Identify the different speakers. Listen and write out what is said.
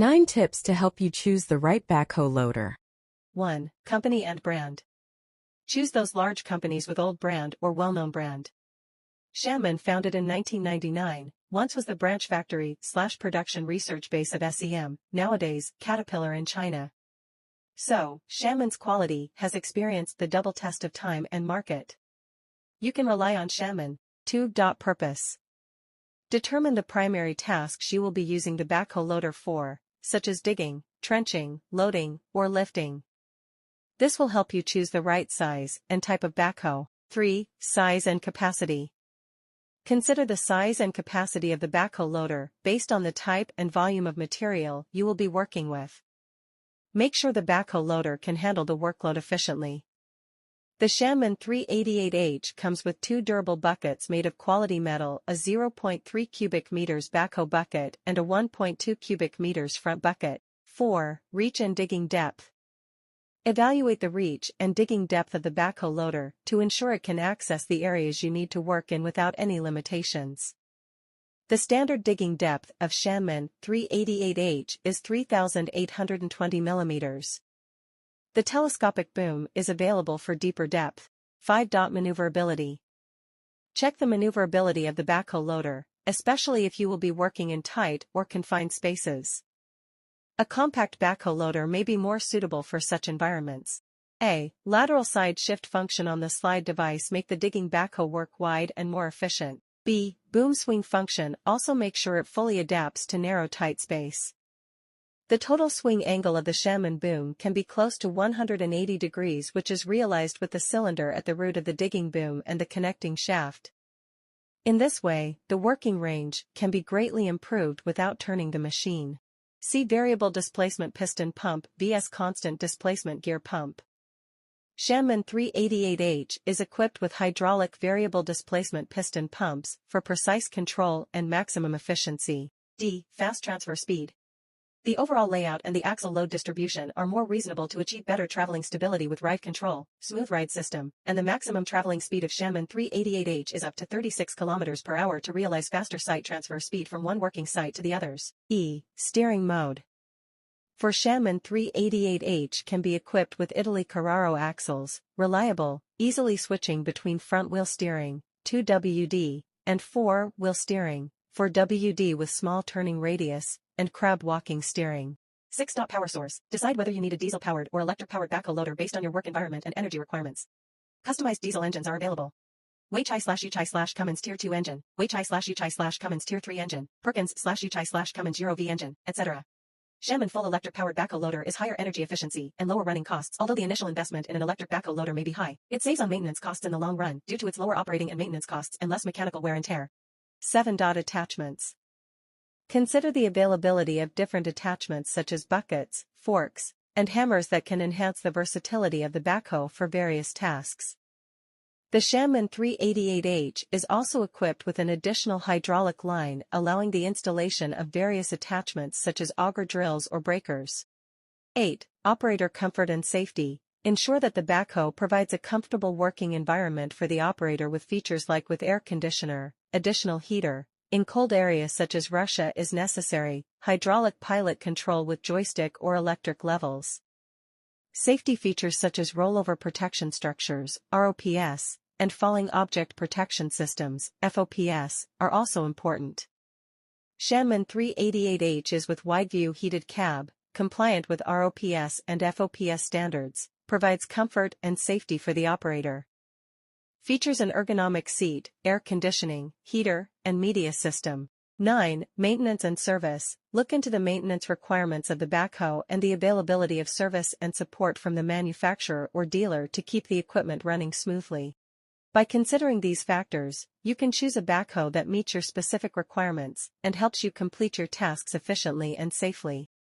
Speaker 1: 9 tips to help you choose the right backhoe loader.
Speaker 2: 1. Company and brand. Choose those large companies with old brand or well-known brand. SHANMON, founded in 1999, once was the branch factory/production research base of SEM, nowadays Caterpillar in China. So, SHANMON's quality has experienced the double test of time and market. You can rely on SHANMON. 2. Purpose. Determine the primary tasks you will be using the backhoe loader for, such as digging, trenching, loading, or lifting. This will help you choose the right size and type of backhoe. 3. Size and capacity. Consider the size and capacity of the backhoe loader based on the type and volume of material you will be working with. Make sure the backhoe loader can handle the workload efficiently. The SHANMON 388H comes with 2 durable buckets made of quality metal, a 0.3 cubic meters backhoe bucket and a 1.2 cubic meters front bucket. 4. Reach and digging depth. Evaluate the reach and digging depth of the backhoe loader to ensure it can access the areas you need to work in without any limitations. The standard digging depth of SHANMON 388H is 3,820 mm. The telescopic boom is available for deeper depth. 5. Maneuverability. Check the maneuverability of the backhoe loader, especially if you will be working in tight or confined spaces. A compact backhoe loader may be more suitable for such environments. A. Lateral side shift function on the slide device make the digging backhoe work wide and more efficient. B. Boom swing function also make sure it fully adapts to narrow tight space. The total swing angle of the SHANMON boom can be close to 180 degrees, which is realized with the cylinder at the root of the digging boom and the connecting shaft. In this way, the working range can be greatly improved without turning the machine. See variable displacement piston pump vs constant displacement gear pump. SHANMON 388H is equipped with hydraulic variable displacement piston pumps for precise control and maximum efficiency. D. Fast transfer speed. The overall layout and the axle load distribution are more reasonable to achieve better traveling stability with ride control, smooth ride system, and the maximum traveling speed of SHANMON 388H is up to 36 km per hour to realize faster site transfer speed from one working site to the others. E. Steering mode. For SHANMON 388H can be equipped with Italy Carraro Axles, reliable, easily switching between front-wheel steering, 2WD, and 4-wheel steering, 4WD with small turning radius, and crab walking steering. 6. Power source. Decide whether you need a diesel-powered or electric-powered backhoe loader based on your work environment and energy requirements. Customized diesel engines are available. Weichai/Yuchai/Cummins Tier 2 engine, Weichai/Yuchai/Cummins Tier 3 engine, Perkins/Yuchai/Cummins Euro V engine, etc. SHANMON full electric-powered backhoe loader is higher energy efficiency and lower running costs. Although the initial investment in an electric backhoe loader may be high, it saves on maintenance costs in the long run due to its lower operating and maintenance costs and less mechanical wear and tear. 7. Attachments. Consider the availability of different attachments such as buckets, forks, and hammers that can enhance the versatility of the backhoe for various tasks. The SHANMON 388H is also equipped with an additional hydraulic line allowing the installation of various attachments such as auger drills or breakers. 8. Operator comfort and safety. Ensure that the backhoe provides a comfortable working environment for the operator with features like with air conditioner, additional heater. In cold areas such as Russia is necessary, hydraulic pilot control with joystick or electric levels. Safety features such as rollover protection structures, ROPS, and falling object protection systems, FOPS, are also important. SHANMON 388H is with wide view heated cab, compliant with ROPS and FOPS standards, provides comfort and safety for the operator. Features an ergonomic seat, air conditioning, heater, and media system. 9. Maintenance and service. Look into the maintenance requirements of the backhoe and the availability of service and support from the manufacturer or dealer to keep the equipment running smoothly. By considering these factors, you can choose a backhoe that meets your specific requirements and helps you complete your tasks efficiently and safely.